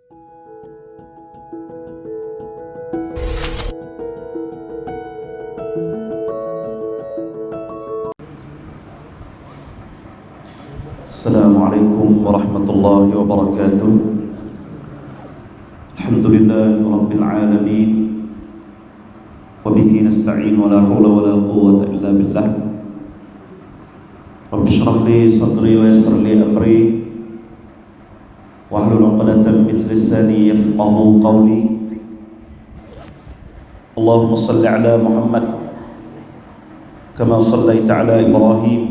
Assalamualaikum warahmatullahi wabarakatuh. Alhamdulillahi rabbil alamin. Wabihi nasta'in wa la hawla wa la quwwata illa billah. Rabbi shrah li sadri wa yassir li amri wahlul 'uqdatam min lisani yafqahu qawli. Allahumma salli ala Muhammad kama sallaita ala Ibrahim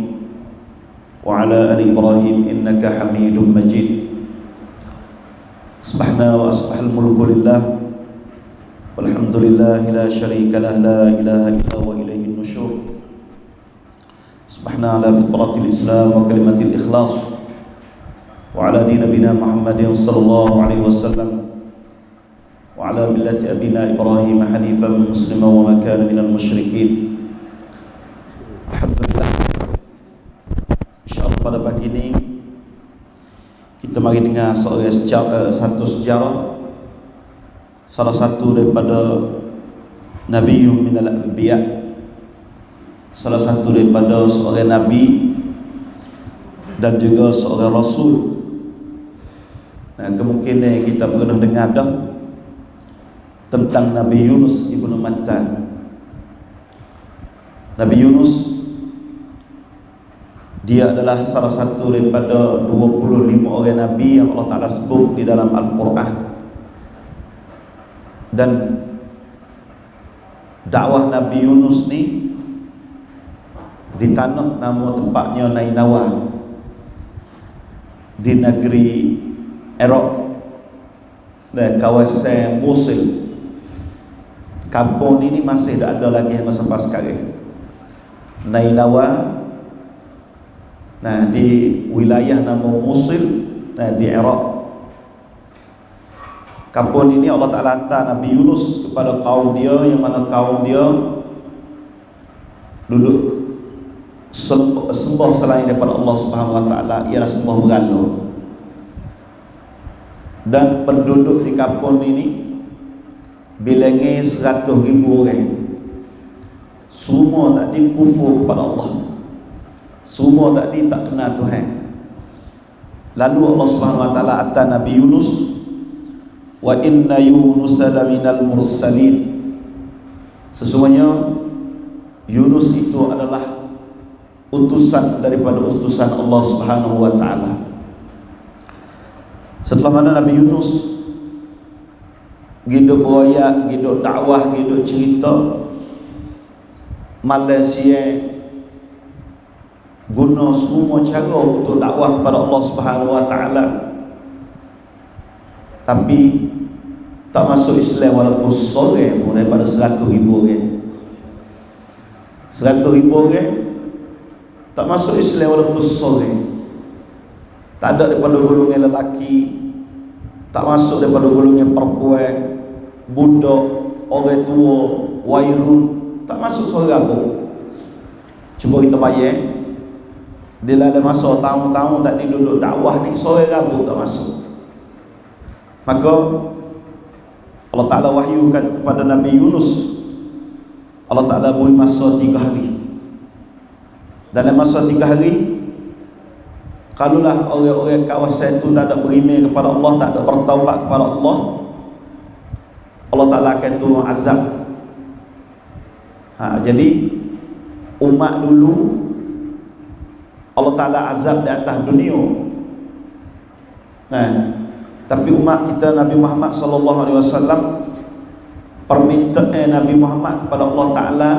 wa ala ali Ibrahim innaka Hamidum Majid. Asbahna wa asbahal mulku lillah walhamdulillahi la syarika lah, la ilaha illa wa ilaihi nusyur. Asbahna ala fitratil Islam wa kalimatil ikhlas wa ala din nabina Muhammadin sallallahu alaihi wasallam wa ala millati abina Ibrahim hanifan musliman wa ma kana minal musyrikin. Alhamdulillah, pada pagi ini kita mari dengar satu sejarah salah satu daripada Nabiyyun minal anbiya, salah satu daripada seorang nabi dan juga seorang rasul. Nah, kemungkinan kita pernah dengar dah tentang Nabi Yunus ibnu Matta. Nabi Yunus dia adalah salah satu daripada 25 orang Nabi yang Allah Ta'ala sebut di dalam Al-Quran. Dan dakwah Nabi Yunus ni di tanah nama tempatnya Nainawa di negeri Iraq dan kawasan Mosul. Kampung ini masih tak ada lagi sampai sekarang. Nainawa, nah, di wilayah nama Mosul, nah, di Iraq. Kampung ini Allah Ta'ala hantar Nabi Yunus kepada kaum dia, yang mana kaum dia duduk sembah selain daripada Allah Subhanahu Wa Ta'ala, ialah sembah berhala. Dan penduduk di kampung ini bilangnya 100,000 orang. Semua tadi kufur kepada Allah, semua tadi tak kenal Tuhan. Lalu Allah Subhanahu Wa Ta'ala atas Nabi Yunus, wa inna Yunus laminal mursalin. Sesungguhnya Yunus itu adalah utusan daripada utusan Allah Subhanahu Wa Ta'ala. Setelah mana Nabi Yunus hidup royak, hidup dakwah, hidup cerita, Malaysia guna semua cara untuk dakwah kepada Allah Subhanahu Wa Ta'ala, tapi tak masuk Islam walaupun seorang pun daripada 100,000 orang. 100,000 orang tak masuk Islam walaupun seorang. Tak ada daripada golongan lelaki, tak masuk daripada golongan perempuan, budak, orang tua, wairun, tak masuk seorang pun. Cuba kita bayang, di dalam masa tahun-tahun tak duduk dakwah ni, seorang rambut tak masuk. Maka Allah Ta'ala wahyukan kepada Nabi Yunus, Allah Ta'ala beri masa 3 hari. Dalam masa 3 hari, kalaulah orang-orang kawasan itu tak ada beriman kepada Allah, tak ada bertaubat kepada Allah, Allah Ta'ala akan turun azab. Jadi umat dulu Allah Ta'ala azab di atas dunia. Nah, tapi umat kita Nabi Muhammad sallallahu alaihi wasallam, permintaan Nabi Muhammad kepada Allah Ta'ala,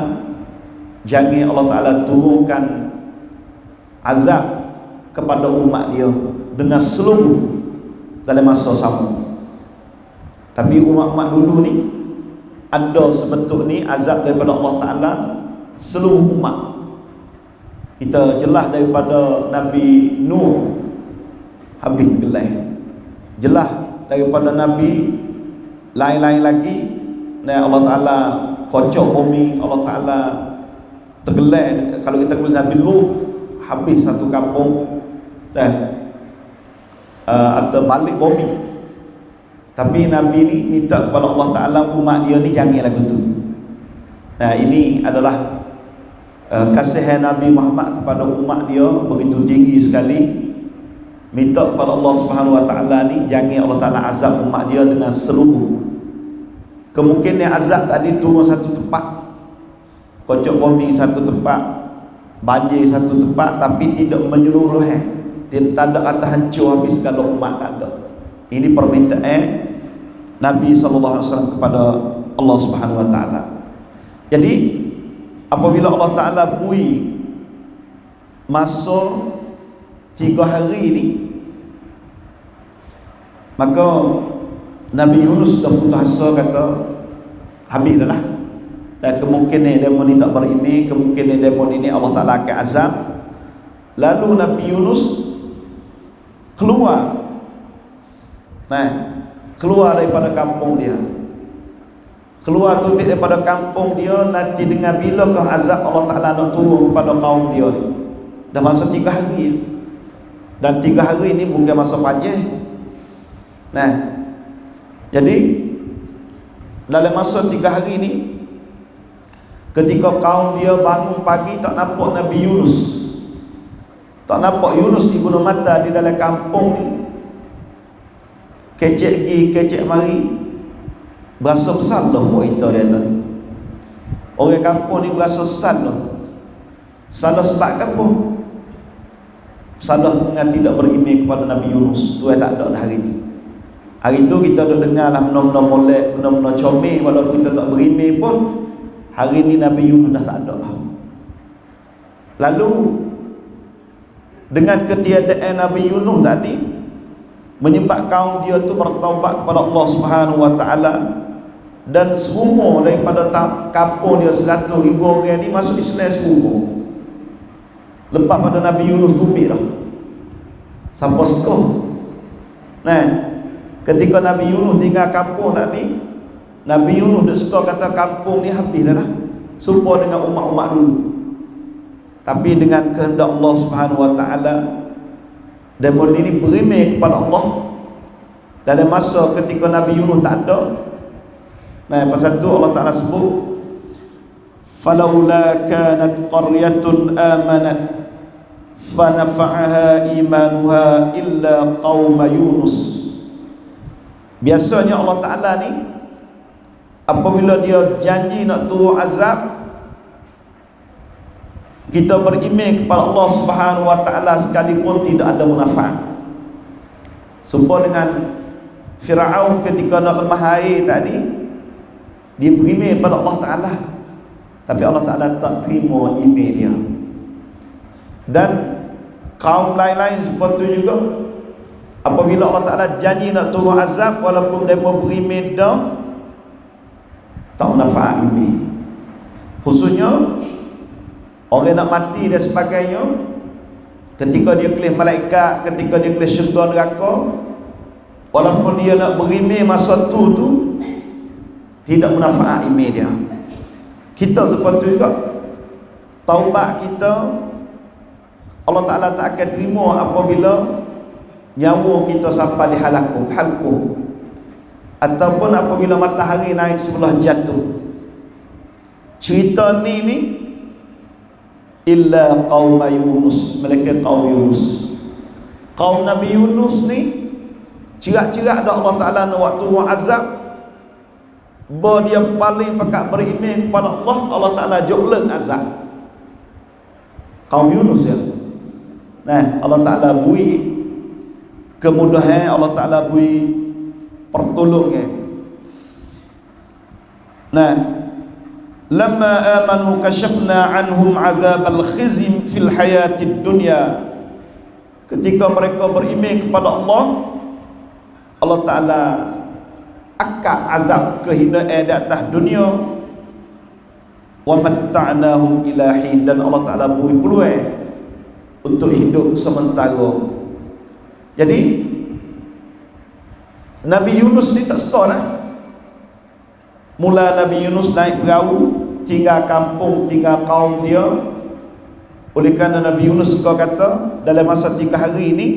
jangan Allah Ta'ala turunkan azab kepada umat dia dengan seluruh dalam masa sama. Tapi umat-umat dulu ni ada sebetul ni azab daripada Allah Ta'ala seluruh umat. Kita jelas daripada Nabi Nuh habis gelai, jelas daripada Nabi lain-lain lagi, dan Allah Ta'ala kocok bumi, Allah Ta'ala tergelai. Kalau kita kata Nabi Nuh habis satu kampung dan atau balik bumi. Tapi Nabi ni minta kepada Allah Ta'ala umat dia ni jangan lagu tu. Nah, ini adalah kasihan Nabi Muhammad kepada umat dia begitu tinggi sekali. Minta kepada Allah Subhanahu Wa Ta'ala ni jangan Allah Ta'ala azab umat dia dengan seluruh. Kemungkinan azab tadi turun satu tempat, kocok bombing satu tempat, banjir satu tempat, tapi tidak menyeluruh. Tidak ada kata hancur habis segala umat, tak ada. Ini permintaan Nabi SAW kepada Allah Subhanahu Wa Ta'ala. Jadi apabila Allah Ta'ala bui masa 3 hari ni, maka Nabi Yunus dah putus asa, kata habis dah lah. Dan kemungkinan demon ni tak beriman, kemungkinan demon ini Allah Ta'ala akan azab. Lalu Nabi Yunus keluar, keluar daripada kampung dia. Keluar tu daripada kampung dia, nanti dengan bilakah azab Allah Ta'ala nak turun kepada kaum dia ni. Dah masa 3 hari. Dan 3 hari ni bukan masa panjang. Jadi dalam masa 3 hari ni, ketika kaum dia bangun pagi tak nampak Nabi Yunus, tak nampak Yunus ibnu Matta di dalam kampung ni, kecek pergi kecek mari, berasa besar dah kita dia tadi. Orang kampung ni berasa salah. Salah sebab apa? Salah dengan tidak beriman kepada Nabi Yunus. Tu tak ada dah hari ni. Hari tu kita dah dengar lah benda-benda molek, benda-benda comel, walaupun kita tak beriman pun. Hari ni Nabi Yunus dah tak ada lah. Lalu dengan ketiadaan Nabi Yunus tadi, menyebabkan kaum dia tu bertaubat kepada Allah Subhanahu Wa Ta'ala, dan semua daripada kampung dia 100,000 orang ni masuk Islam semua. Lepas pada Nabi Yunus tubik dah sampai sekolah. Ketika Nabi Yunus tinggal kampung tadi, Nabi Yunus dah suka kata kampung ni habis dah lah, serupa dengan umat-umat dulu. Tapi dengan kehendak Allah Subhanahu Wa Ta'ala, demon ini beriman kepada Allah dalam masa ketika Nabi Yunus tak ada. Pasal tu Allah Ta'ala sebut, falaula kanat qaryatun amanat fanafa'aha imanuha illa qauma Yunus. Biasanya Allah Ta'ala ni apabila dia janji nak turun azab, kita beriman kepada Allah Subhanahu Wa Ta'ala sekalipun tidak ada manfaat. Serupa dengan Firaun ketika nak lemah air tadi, dia beriman kepada Allah Ta'ala, tapi Allah Ta'ala tak terima iman dia. Dan kaum lain-lain seperti juga, apabila Allah Ta'ala janji nak turun azab, walaupun mereka beriman dah, tak manfaat iman. Khususnya orang nak mati dan sebagainya, ketika dia kelih malaikat, ketika dia kelih syurga neraka, walaupun dia nak beriman masa tu tidak manfaat iman dia. Kita seperti juga, taubat kita Allah Ta'ala tak akan terima apabila nyawa kita sampai di halaqum, ataupun apabila matahari naik sebelah jatuh. Cerita ni illa qaum Yunus, mereka kaum Yunus. Kaum Nabi Yunus ni cirak-cirak dah Allah Ta'ala nak waktu azab, bahawa dia paling pekat beriman kepada Allah, Allah Ta'ala joglen azab kaum Yunus ya. Allah Ta'ala bui kemudahan, Allah Ta'ala bui pertolongan. Lamma amanu kashafna anhum azabal khizy fil hayatid dunya. Ketika mereka beriman kepada Allah, Allah Ta'ala akak azab kehinaan di atas dunia, wa matta'nahum ila hin, dan Allah Ta'ala beri peluang untuk hidup sementara. Jadi Nabi Yunus ni tak suka lah. Mula Nabi Yunus naik perahu, tinggal kampung, tinggal kaum dia. Oleh kerana Nabi Yunus suka kata dalam masa 3 hari ni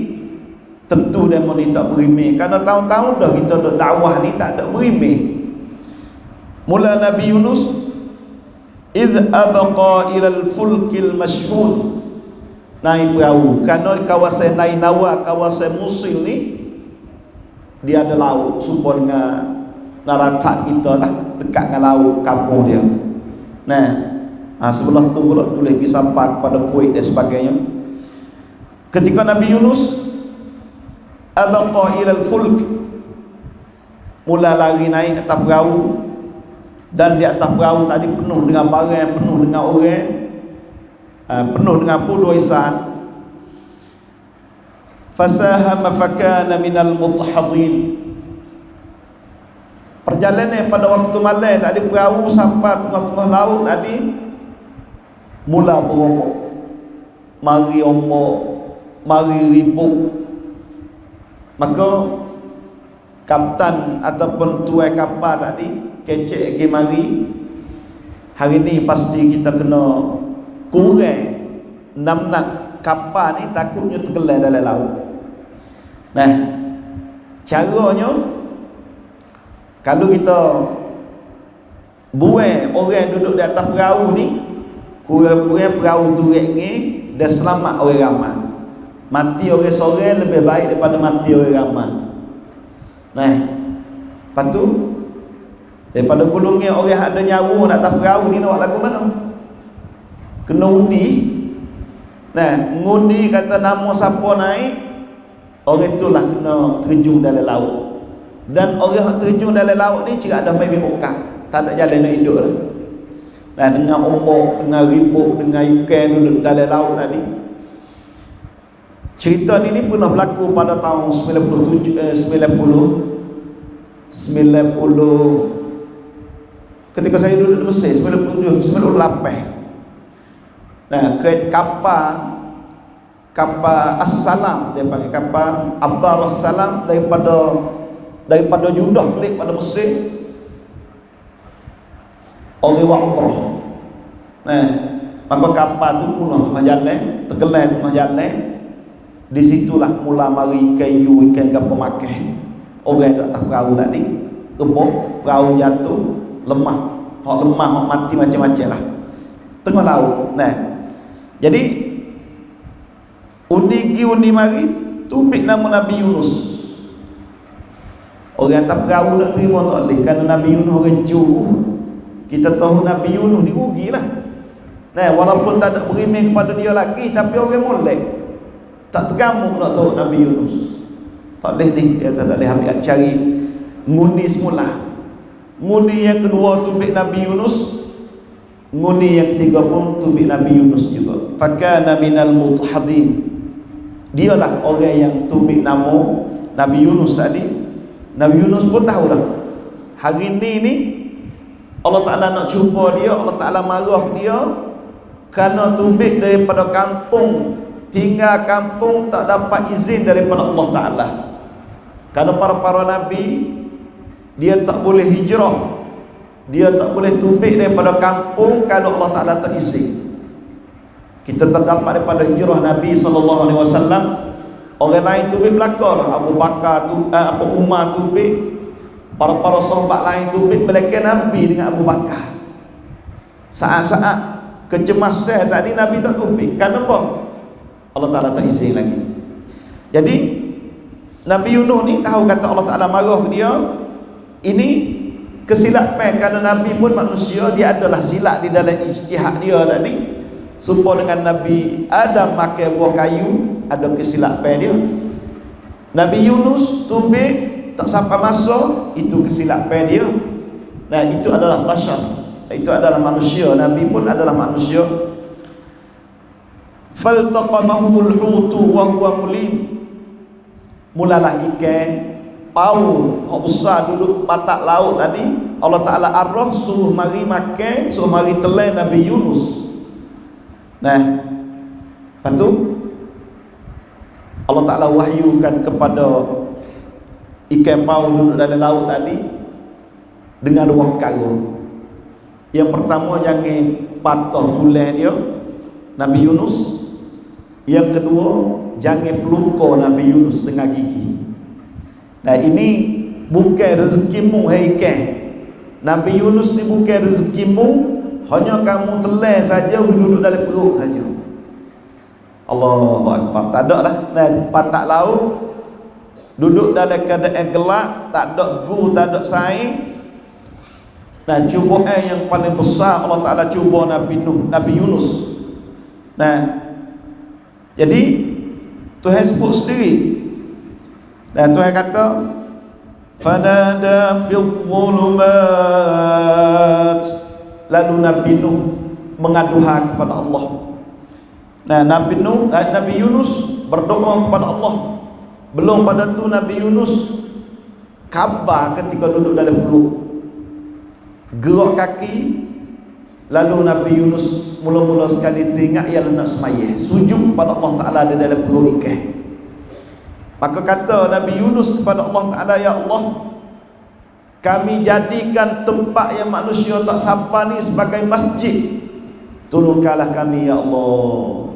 tentu demo ni tak berimeh, kerana tahun-tahun dah kita dah dakwah ni tak ada berimeh. Mula Nabi Yunus, idh abqa ilal fulkil mashhud, naik perahu, kerana kawasan Nainawa, kawasan Musil ni dia ada laut serupa dengan Naratak kita lah, dekat dengan laut kampung dia. Sebelah tu pula boleh pergi sampai kepada Kuwait dan sebagainya. Ketika Nabi Yunus abqa ilal fulk, mula lari naik atas perahu, dan di atas perahu tadi penuh dengan barang, penuh dengan orang, penuh dengan pudu isan. Fasahama fakana minal mutahadin. Perjalanan pada waktu malam tadi, perahu sampai tengah-tengah laut tadi, mula beromok, mari ombak, mari ribut. Maka kapten ataupun tuai kapal tadi kecek lagi mari, hari ni pasti kita kena kurang nak kapal ni, takutnya tenggelam dalam laut. Caranya kalau kita buat orang duduk di atas perahu ni, kurang-kurang perahu tu ni dah selamat orang ramai. Mati orang seorang lebih baik daripada mati orang ramai. Lepas tu daripada gulungnya orang ada nyawa nak atas perahu ni, nak lagu mana? Kena undi. Ngundi kata nama siapa naik, orang itulah kena terjun dalam laut. Dan orang terjun dalam laut ni cik ada main bokak, tak ada jalan nak hidup lah. Dengan ombak, dengan ribut, dengan ikan duduk dalam laut tadi. Cerita ni pernah berlaku pada tahun 90 ketika saya duduk di Mesir, 97, 98. Kapal As-Salam, dia panggil kapal Abbar As-Salam, daripada Judah klik pada Mesir, orang umrah. Maka kapal tu punah tengah jalan, tenggelam tengah jalan. Di situlah mula mari kayu ikan gapo makan. Orang duduk atas perahu tadi, gebok, perahu jatuh, lemah, hak mati macam-macam lah tengah laut. Jadi undi mari tubik nama Nabi Yunus. Orang atas perahu nak terima tak boleh, kerana Nabi Yunus orang jauh. Kita tahu Nabi Yunus dirugilah. Walaupun tak ada berimeh kepada dia lagi, tapi orang molek tak tergamuk nak tahu Nabi Yunus. Tak boleh ni, dia tak boleh ambil cari ngundi semula. Ngundi yang kedua tubik Nabi Yunus, ngundi yang ketiga pun tubik Nabi Yunus juga. Fakana minal mutahadin, dialah orang yang tubik nama Nabi Yunus tadi. Nabi Yunus pun tahulah hari ni Allah Ta'ala nak jumpa dia, Allah Ta'ala marah dia kerana tubik daripada kampung, tinggal kampung tak dapat izin daripada Allah Ta'ala. Kerana para Nabi dia tak boleh hijrah, dia tak boleh tubik daripada kampung kalau Allah Ta'ala tak izin. Kita terdapat daripada hijrah Nabi SAW, orang lain tubik belakang lah. Abu Bakar tu, Umar tubik, para sahabat lain tubik, belakang Nabi dengan Abu Bakar. Saat-saat kecemasan tadi Nabi tak tubik. Kenapa? Allah Ta'ala tak izin lagi. Jadi Nabi Yunus ni tahu kata Allah Ta'ala marah dia. Ini kesilapan, kerana Nabi pun manusia, dia adalah silap di dalam ijtihad dia tadi. Serupa dengan Nabi Adam makan buah kayu, ada kesilapan dia. Nabi Yunus tubik tak sampai masa, itu kesilapan dia. Itu adalah bashar, itu adalah manusia. Nabi pun adalah manusia. Faltaqamahul hutu wa huwa mulim, mulalah ikan paus hak besar duduk mata laut tadi, Allah Ta'ala arwah suruh mari makan, suruh mari telan Nabi Yunus. Lepas tu Allah Ta'ala wahyukan kepada ikan paus duduk dalam laut tadi dengan dua perkara. Yang pertama, jangan patah tulang dia Nabi Yunus. Yang kedua, jangan peluka Nabi Yunus dengan gigi. Nah, ini bukan rezekimu, hai ikan. Nabi Yunus ni bukan rezekimu, hanya kamu telan saja, duduk dalam perut saja. Allahu Akbar. Tak ada lah. Nah, patak laut, duduk dalam keadaan gelap, tak ada gu, tak ada saing. Nah, cubaan yang paling besar Allah Ta'ala cuba Nabi Yunus. Nah, jadi Tuhan sebut sendiri. Dan Tuhan kata, fanada fil dhulumat. Lalu Nabi Nuh mengaduhan kepada Allah. Nah, Nabi Yunus berdoa kepada Allah. Belum pada tu Nabi Yunus khabar ketika duduk dalam perut, gerak kaki. Lalu Nabi Yunus mula-mula sekali teringat ialah nak semayah, sujud kepada Allah Ta'ala di dalam perut ikan. Maka kata Nabi Yunus kepada Allah Ta'ala, ya Allah, kami jadikan tempat yang manusia tak sampai ni sebagai masjid. Tolongkanlah kami ya Allah.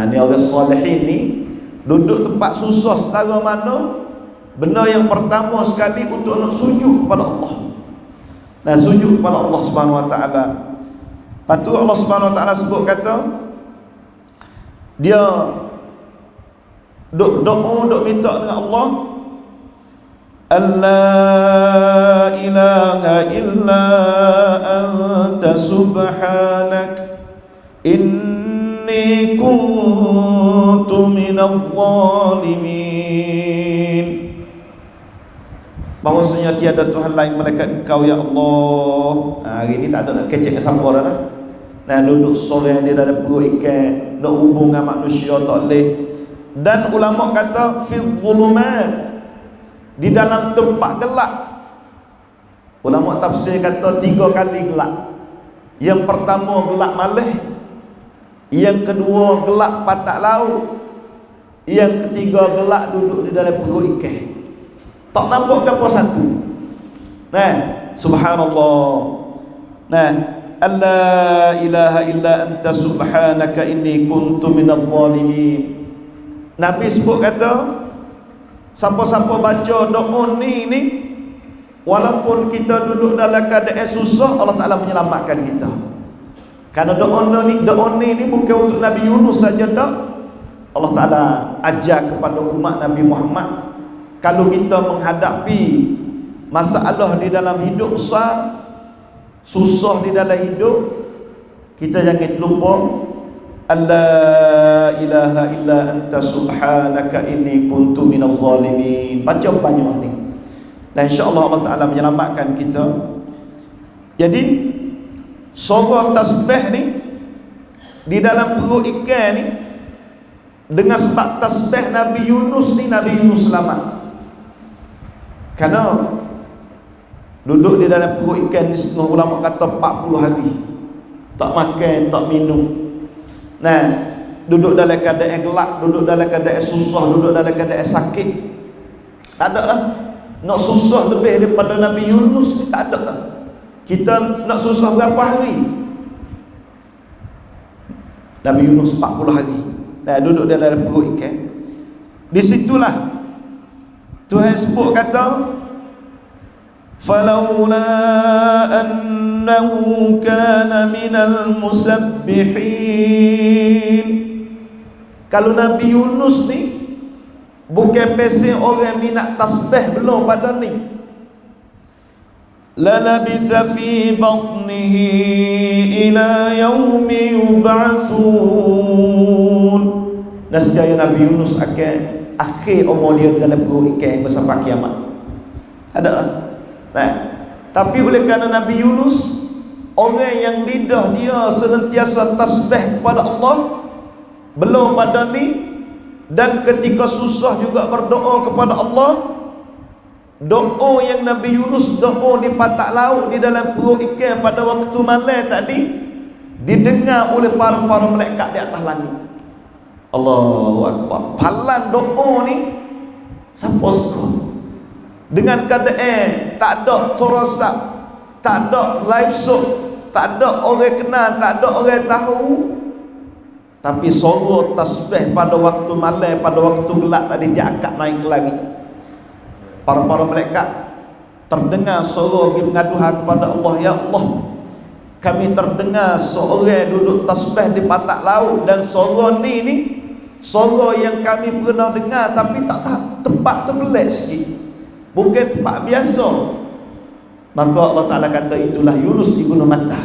Ni orang salihin ni duduk tempat susah setara mana, benda yang pertama sekali untuk nak sujud kepada Allah. Nah, sujud kepada Allah Subhanahu Wa Ta'ala. Lepas tu Allah Subhanahu Wa Ta'ala sebut kata, dia duk minta dengan Allah, alla ilaha illa anta subhanak inni kuntu minadh dhalimin. Bahawasanya tiada Tuhan lain melainkan Engkau ya Allah. Hari ni tak ada nak kecek ke siapa dah. Nah, duduk sorang dia dalam perut ikan, nak hubung dengan manusia tak boleh. Dan ulama kata fil dhulumat, di dalam tempat gelap. Ulama tafsir kata 3 kali gelap. Yang pertama gelap malam, yang kedua gelap patak laut, yang ketiga gelap duduk di dalam perut ikan. Tak nampak apa satu. Nah, subhanallah. Nah, alla ilaha illa anta subhanaka inni kuntu minadh dhalimin. Nabi sebut kata, siapa-siapa baca doa ni walaupun kita duduk dalam keadaan susah, Allah Ta'ala menyelamatkan kita. Kerana doa ni bukan untuk Nabi Yunus saja tak. Allah Ta'ala ajar kepada umat Nabi Muhammad, kalau kita menghadapi masalah di dalam hidup besar, susah di dalam hidup, kita jangan lupa alla ilaha illa anta subhanaka inni kuntu minadh dhalimin. Baca banyak ni, dan insya-Allah Allah Ta'ala menyelamatkan kita. Jadi suara tasbih ni di dalam perut ikan ni, dengan sebab tasbih Nabi Yunus ni, Nabi Yunus selamat. Kerana duduk di dalam perut ikan ni, setengah ulama kata 40 hari tak makan, tak minum. Nah, duduk dalam keadaan gelap, duduk dalam keadaan susah, duduk dalam keadaan sakit. Tak ada lah nak susah lebih daripada Nabi Yunus ni, tak ada lah. Kita nak susah berapa hari? Nabi Yunus 40 hari. Nah, duduk dalam perut ikan. Di situlah Tuhan sebut kata, falaula annahu kana minal musabbihin. Kalau Nabi Yunus ni bukan pesen orang minat tasbih belum pada ni, lalabisa fi batnihi ila yaumi yub'atsun. Nescaya Nabi Yunus akan akhir umur dia dalam perut ikan bersama kiamat. Ada lah. Nah, tapi oleh kerana Nabi Yunus orang yang lidah dia senantiasa tasbih kepada Allah, belum pada ni, dan ketika susah juga berdoa kepada Allah. Doa yang Nabi Yunus doa di patak laut di dalam perut ikan pada waktu malam tadi didengar oleh para malaikat di atas langit. Allahu Akbar. Palang doa ni siapa suka? Dengan keadaan tak ada torasap, tak ada live show, tak ada orang kenal, tak ada orang tahu, Tapi suara tasbih pada waktu malam, pada waktu gelap tadi dia angkat naik ke langit. Para malaikat terdengar suara pergi mengaduhan kepada Allah, ya Allah, kami terdengar seorang duduk tasbih di patak laut, dan suara ni suara yang kami pernah dengar, tapi tak tempat tu pelik sikit, bukan tempat biasa. Maka Allah Ta'ala kata itulah Yunus ibnu Matta.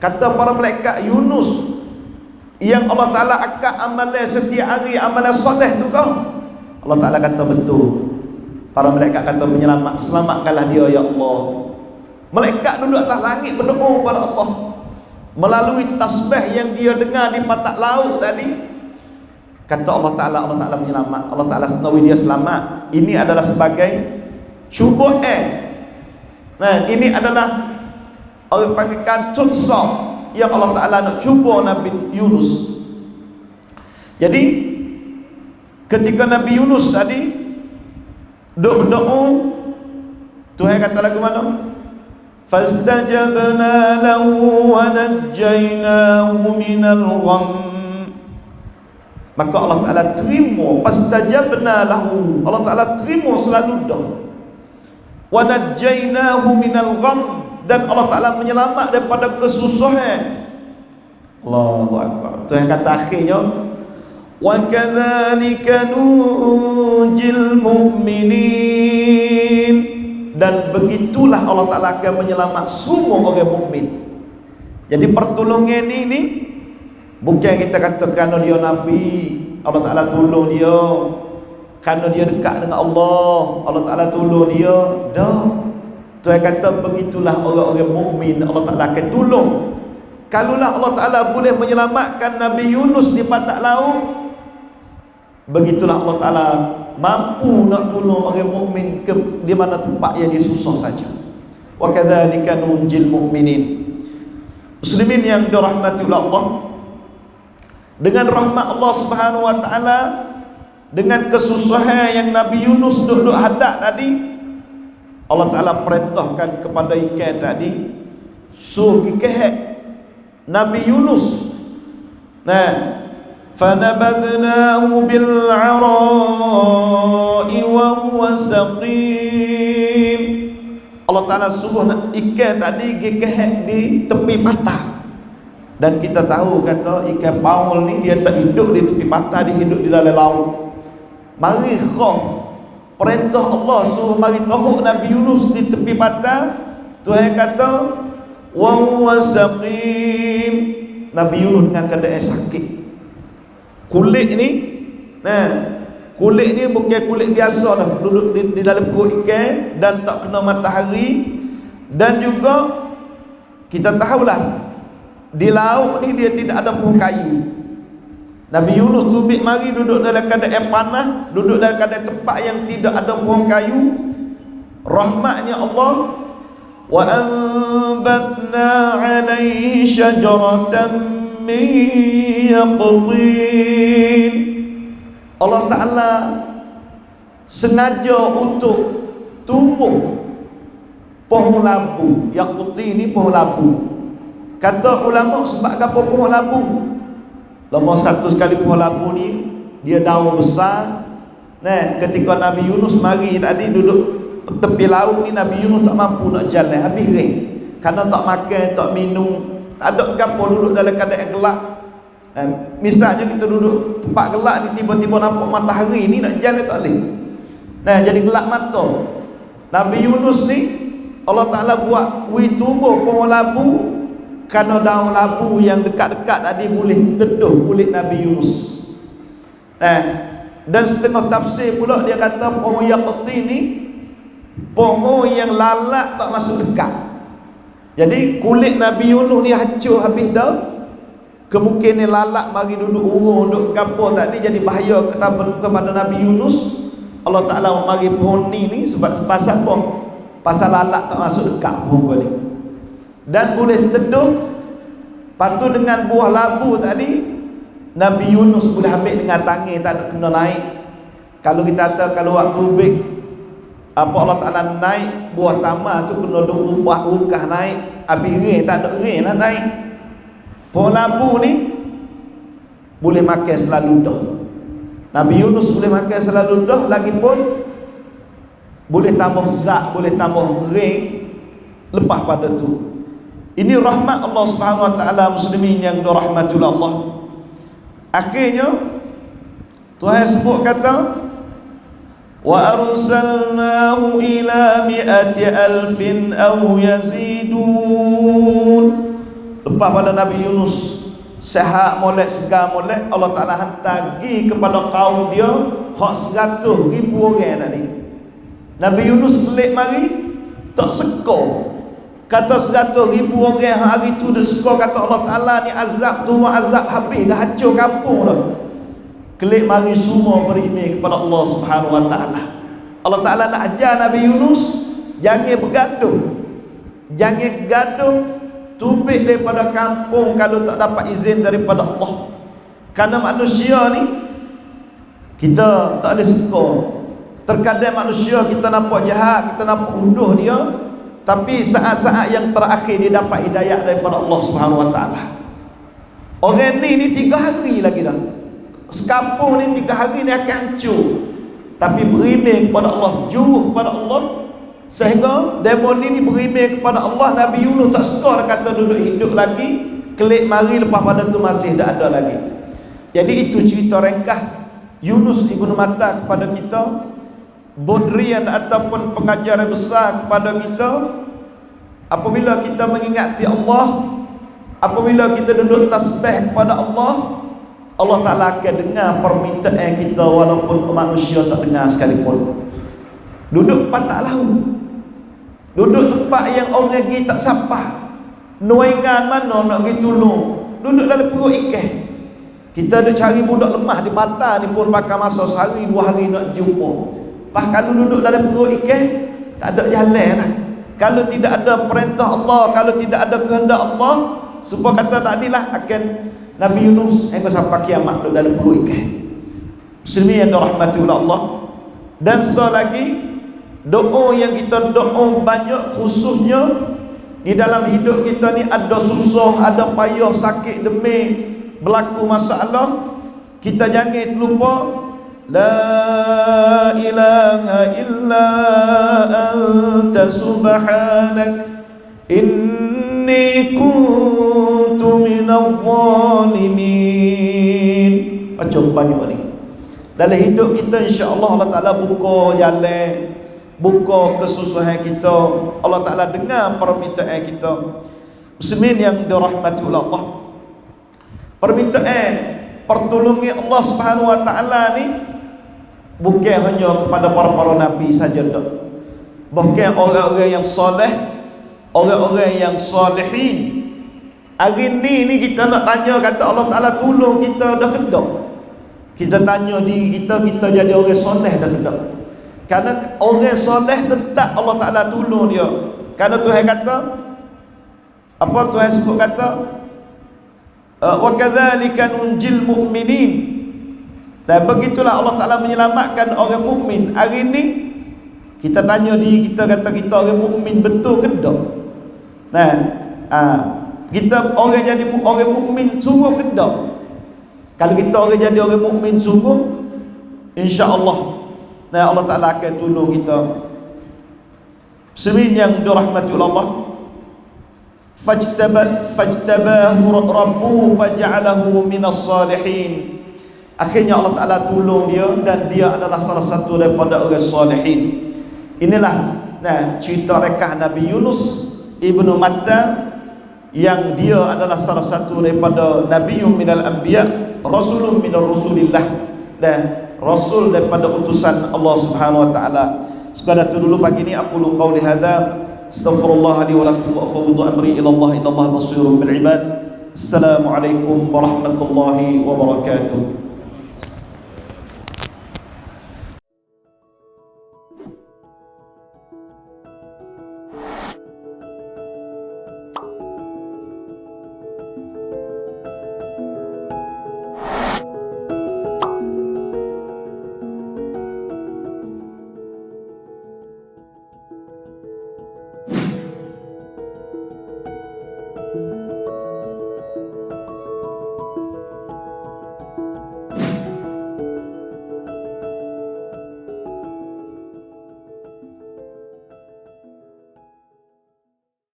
Kata para malaikat, Yunus yang Allah Ta'ala akan amalan setiap hari, amalan soleh tu kau? Allah Ta'ala kata betul. Para malaikat kata selamatkanlah dia ya Allah. Malaikat duduk atas langit berdoa kepada Allah melalui tasbih yang dia dengar di patak laut tadi. Kata Allah Ta'ala menyelamat. Allah Ta'ala senawi dia selamat. Ini adalah sebagai cubaan. Nah, ini adalah orang panggilkan tutsa yang Allah Ta'ala nak cuba Nabi Yunus. Jadi ketika Nabi Yunus tadi duk berdoa, Tuhan kata lagu mana? Fastajabna lahu wa najjaynahu minal gham. Maka Allah Ta'ala terima, fastajabna lahu, Allah Ta'ala terima selalu dah. Wa najjaynahu minal gham, dan Allah Ta'ala menyelamat daripada kesusahan. Allahu Akbar. Tuhan kata akhirnya, wa kadzalika nunjil mu'minin, dan begitulah Allah Ta'ala akan menyelamat semua orang mukmin. Jadi pertolongan ini bukan kita kata kerana dia Nabi, Allah Ta'ala tolong dia, kerana dia dekat dengan Allah, Allah Ta'ala tolong dia. Dah, Tuhan kata begitulah orang-orang mukmin Allah Ta'ala akan tolong. Kalaulah Allah Ta'ala boleh menyelamatkan Nabi Yunus di patak laut, begitulah Allah Ta'ala mampu nak tolong orang mukmin di mana tempat yang dia susah saja. Wa kadzalika nunjil mu'minin. Muslimin yang dirahmati oleh Allah, dengan rahmat Allah Subhanahu wa taala, dengan kesusahan yang Nabi Yunus duduk hadap tadi, Allah Ta'ala perintahkan kepada ikan tadi suruh kehek Nabi Yunus. Nah, fanabadnahu bil 'ara'i wa huwa saqim. Allah Ta'ala suruh ikan tadi kehek di tepi patah. Dan kita tahu kata ikan paul ni dia tak hidup di tepi patah, dia hidup di dalam laut. Mari kau perintah Allah suruh mari tahu Nabi Yunus di tepi patah. Tuhan kata wa huwa saqim, Nabi Yunus dengan keadaan sakit. Kulit ni, nah, kulit ni bukan kulit biasa dah, duduk di dalam perut ikan dan tak kena matahari. Dan juga kita tahulah di laut ni dia tidak ada pohon kayu. Nabi Yunus tubik mari duduk dalam keadaan panas, duduk dalam keadaan tempat yang tidak ada pohon kayu. Rahmatnya Allah, wa anbatna 'alaihi syajaratan min yaqtin. Allah Ta'ala sengaja untuk tumbuh pohon labu. Yaqtin ni pohon labu. Kata ulama sebab apa pohon labu? Lama satu sekali pohon labu ni dia daun besar. Nah, ketika Nabi Yunus mari tadi duduk tepi laut ni, Nabi Yunus tak mampu nak jalan, habis reh. Kerana tak makan, tak minum, tak ada gapo, duduk dalam keadaan gelap. Misalnya kita duduk tempat gelap ni, tiba-tiba nampak matahari ni, nak jalan tak boleh. Nah, jadi gelap mata. Nabi Yunus ni Allah Ta'ala buat tumbuh pohon labu, kerana daun labu yang dekat-dekat tadi boleh teduh kulit Nabi Yunus. Dan setengah tafsir pula dia kata pohon yaqtin ni pohon yang lalat tak masuk dekat. Jadi kulit Nabi Yunus ni hancur habis dah. Kemungkinan lalat mari duduk urung, duduk gapo tadi, jadi bahaya kepada Nabi Yunus. Allah Ta'ala mari pohon ni sebab pasal apa? Pasal lalat tak masuk dekat pohon ni. Dan boleh teduh. Patu dengan buah labu tadi Nabi Yunus boleh ambil dengan tangan, tak ada kena naik. Kalau kita kata kalau waktu ubik apa Allah Ta'ala naik buah tamar tu kena duk ubah naik, habis ring tak ada ring lah naik. Pohon labu ni boleh makan selalu dah. Nabi Yunus boleh makan selalu dah, lagipun boleh tambah zat, boleh tambah ring lepas pada tu. Ini rahmat Allah Subhanahu wa taala, muslimin yang dirahmati Allah. Akhirnya Tuhan sebut kata, wa arsalnahu ila mi'ati alfin aw yazidun. Lepas pada Nabi Yunus sehat molek segar molek, Allah Taala hantar pergi kepada kaum dia hak 100,000 orang tadi. Nabi Yunus pelik mari tak seka. Kata 100,000 orang hari tu dia suka, kata Allah Ta'ala ni azab tu, azab habis dah, hancur kampung dah. Kelik mari semua beriman kepada Allah Subhanahu wa Ta'ala. Allah Ta'ala nak ajar Nabi Yunus, jangan bergaduh, jangan gaduh tubik daripada kampung kalau tak dapat izin daripada Allah. Kerana manusia ni kita tak ada suka. Terkadang manusia kita nampak jahat, kita nampak bodoh dia, tapi saat-saat yang terakhir dia dapat hidayah daripada Allah Subhanahu wa taala. Orang ni 3 hari lagi dah. Sekampung ni 3 hari ni akan hancur. Tapi beriman kepada Allah, jauh kepada Allah, sehingga demon ni beriman kepada Allah. Nabi Yunus tak suka, dia kata duduk hidup lagi, kelik mari lepas pada tu masih tak ada lagi. Jadi itu cerita ringkas Yunus Ibnu Matta kepada kita, bodrian ataupun pengajaran besar kepada kita. Apabila kita mengingati Allah, apabila kita duduk tasbih kepada Allah, Allah Ta'ala akan dengar permintaan kita walaupun manusia tak dengar sekalipun. Duduk tempat tak laut, duduk tempat yang orang pergi tak sapah, nuingan mana nak pergi tolong, duduk dalam perut ikan. Kita duduk cari budak lemah di patah ni pun pakai masa sehari 2 hari nak jumpa. Pas kalau duduk dalam perut ikan, tak ada jalan lah. Kalau tidak ada perintah Allah, kalau tidak ada kehendak Allah, supaya kata tadilah akan Nabi Yunus hingga sampai kiamat duduk dalam perut ikan. Muslimin yang dirahmati oleh Allah. Dan selagi doa yang kita doa banyak, khususnya di dalam hidup kita ni ada susah, ada payah, sakit, demam, berlaku masalah, kita jangan lupa la ilaha illa anta subhanak inni kuntu minadh dhalimin. Macam banyak ni dalam hidup kita, insya-Allah Allah Taala buka jalan, buka kesusahan kita. Allah Taala dengar permintaan kita. Muslimin yang dirahmati oleh Allah, permintaan pertolongan Allah Subhanahu wa taala ni bukan hanya kepada para nabi saja dah. Bahkan orang-orang yang soleh, orang-orang yang solehin. Hari ni kita nak tanya, kata Allah Taala tolong kita dah kedak. Kita tanya diri kita, kita jadi orang soleh dah kedak. Karena orang soleh tetap Allah Taala tolong dia. Karena Tuhan kata apa? Tuhan sebut kata wa kadzalika nunjil mu'minin. Dan begitulah Allah Ta'ala menyelamatkan orang mukmin. Hari ni kita tanya diri kita, kata kita orang mukmin betul ke tak? Nah, kita orang jadi orang mukmin sungguh ke tak? Kalau kita orang jadi orang mukmin sungguh, insya-Allah nah Allah Ta'ala akan tolong kita. Muslimin yang dirahmati Allah, fajtabahu rabbuhu faj'alahu minas salihin. Akhirnya Allah Ta'ala tolong dia dan dia adalah salah satu daripada orang salihin. Inilah cerita rekah Nabi Yunus Ibnu Matta, yang dia adalah salah satu daripada nabiyyun minal anbiya, rasulun minar rusulillah, dan rasul daripada utusan Allah Subhanahu wa taala. Sekadar itu dulu pagi ni aku lu qauli hadza, astaghfirullah li wa lakum wa afawwidu amri ila Allah, innallaha basirun bil ibad. Assalamualaikum warahmatullahi wabarakatuh.